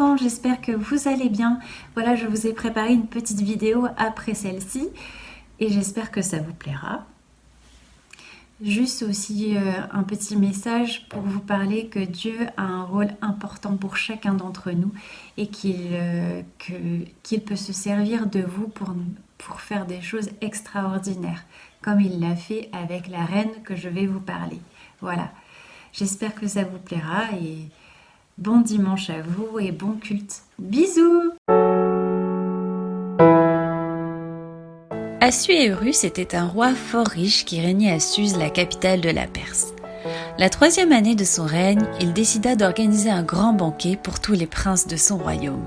enfants, j'espère que vous allez bien. Voilà, je vous ai préparé une petite vidéo après celle-ci et j'espère que ça vous plaira. Juste aussi un petit message pour vous parler que Dieu a un rôle important pour chacun d'entre nous et qu'il peut se servir de vous pour faire des choses extraordinaires, comme il l'a fait avec la reine que je vais vous parler. Voilà, j'espère que ça vous plaira et bon dimanche à vous et bon culte. Bisous! Assuérus était un roi fort riche qui régnait à Suse, la capitale de la Perse. La 3e année de son règne, il décida d'organiser un grand banquet pour tous les princes de son royaume.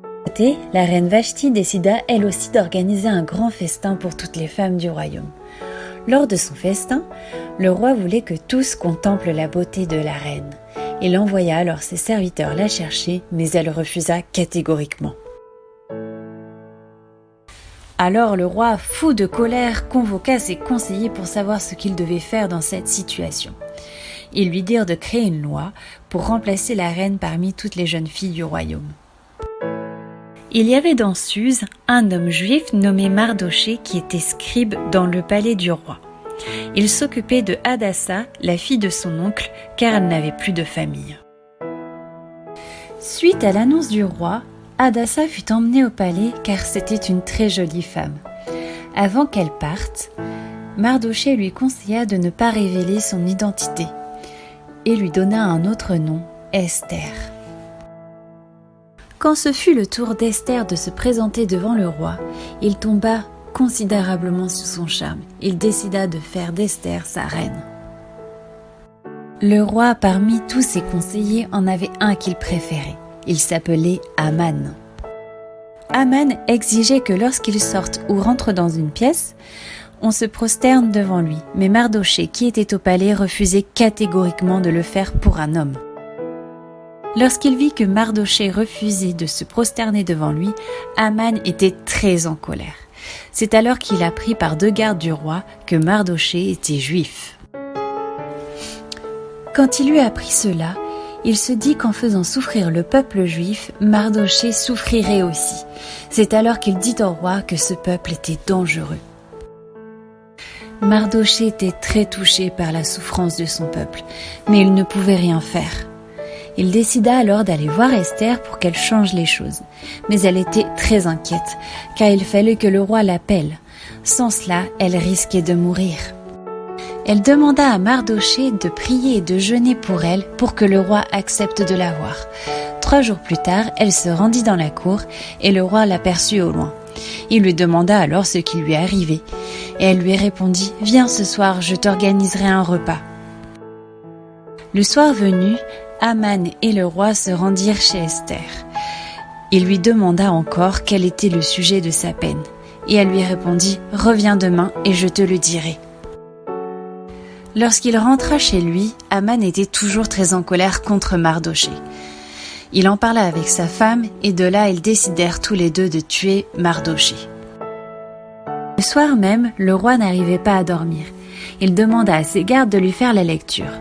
De côté, la reine Vashti décida elle aussi d'organiser un grand festin pour toutes les femmes du royaume. Lors de son festin, le roi voulait que tous contemplent la beauté de la reine. Il envoya alors ses serviteurs la chercher, mais elle refusa catégoriquement. Alors le roi, fou de colère, convoqua ses conseillers pour savoir ce qu'il devait faire dans cette situation. Ils lui dirent de créer une loi pour remplacer la reine parmi toutes les jeunes filles du royaume. Il y avait dans Suse un homme juif nommé Mardochée qui était scribe dans le palais du roi. Il s'occupait de Hadassa, la fille de son oncle, car elle n'avait plus de famille. Suite à l'annonce du roi, Hadassa fut emmenée au palais car c'était une très jolie femme. Avant qu'elle parte, Mardochée lui conseilla de ne pas révéler son identité et lui donna un autre nom, Esther. Quand ce fut le tour d'Esther de se présenter devant le roi, il tomba considérablement sous son charme. Il décida de faire d'Esther sa reine. Le roi, parmi tous ses conseillers, en avait un qu'il préférait. Il s'appelait Aman. Aman exigeait que lorsqu'il sorte ou rentre dans une pièce, on se prosterne devant lui, mais Mardochée, qui était au palais, refusait catégoriquement de le faire pour un homme. Lorsqu'il vit que Mardochée refusait de se prosterner devant lui, Aman était très en colère. C'est alors qu'il apprit par 2 gardes du roi que Mardochée était juif. Quand il eut appris cela, il se dit qu'en faisant souffrir le peuple juif, Mardochée souffrirait aussi. C'est alors qu'il dit au roi que ce peuple était dangereux. Mardochée était très touché par la souffrance de son peuple, mais il ne pouvait rien faire. Il décida alors d'aller voir Esther pour qu'elle change les choses. Mais elle était très inquiète, car il fallait que le roi l'appelle. Sans cela, elle risquait de mourir. Elle demanda à Mardochée de prier et de jeûner pour elle pour que le roi accepte de la voir. 3 jours plus tard, elle se rendit dans la cour et le roi l'aperçut au loin. Il lui demanda alors ce qui lui arrivait. Et elle lui répondit « Viens ce soir, je t'organiserai un repas. » Le soir venu, Aman et le roi se rendirent chez Esther. Il lui demanda encore quel était le sujet de sa peine. Et elle lui répondit « Reviens demain et je te le dirai. » Lorsqu'il rentra chez lui, Aman était toujours très en colère contre Mardochée. Il en parla avec sa femme et de là ils décidèrent tous les deux de tuer Mardochée. Le soir même, le roi n'arrivait pas à dormir. Il demanda à ses gardes de lui faire la lecture.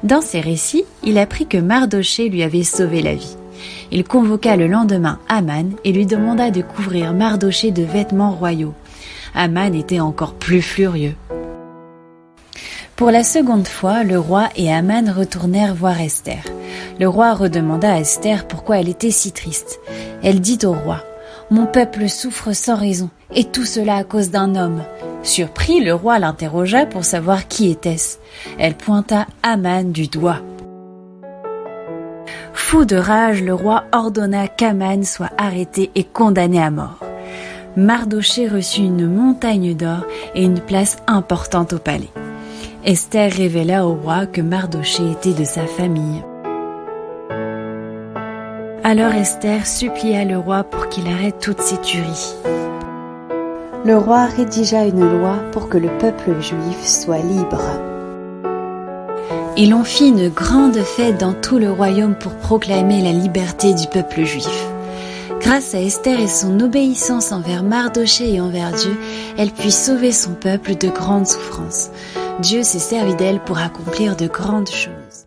Dans ses récits, il apprit que Mardochée lui avait sauvé la vie. Il convoqua le lendemain Aman et lui demanda de couvrir Mardochée de vêtements royaux. Aman était encore plus furieux. Pour la seconde fois, le roi et Aman retournèrent voir Esther. Le roi redemanda à Esther pourquoi elle était si triste. Elle dit au roi « Mon peuple souffre sans raison, et tout cela à cause d'un homme. » Surpris, le roi l'interrogea pour savoir qui était-ce. Elle pointa Aman du doigt. Fou de rage, le roi ordonna qu'Aman soit arrêté et condamné à mort. Mardochée reçut une montagne d'or et une place importante au palais. Esther révéla au roi que Mardochée était de sa famille. Alors Esther supplia le roi pour qu'il arrête toutes ces tueries. Le roi rédigea une loi pour que le peuple juif soit libre. Et l'on fit une grande fête dans tout le royaume pour proclamer la liberté du peuple juif. Grâce à Esther et son obéissance envers Mardochée et envers Dieu, elle put sauver son peuple de grandes souffrances. Dieu s'est servi d'elle pour accomplir de grandes choses.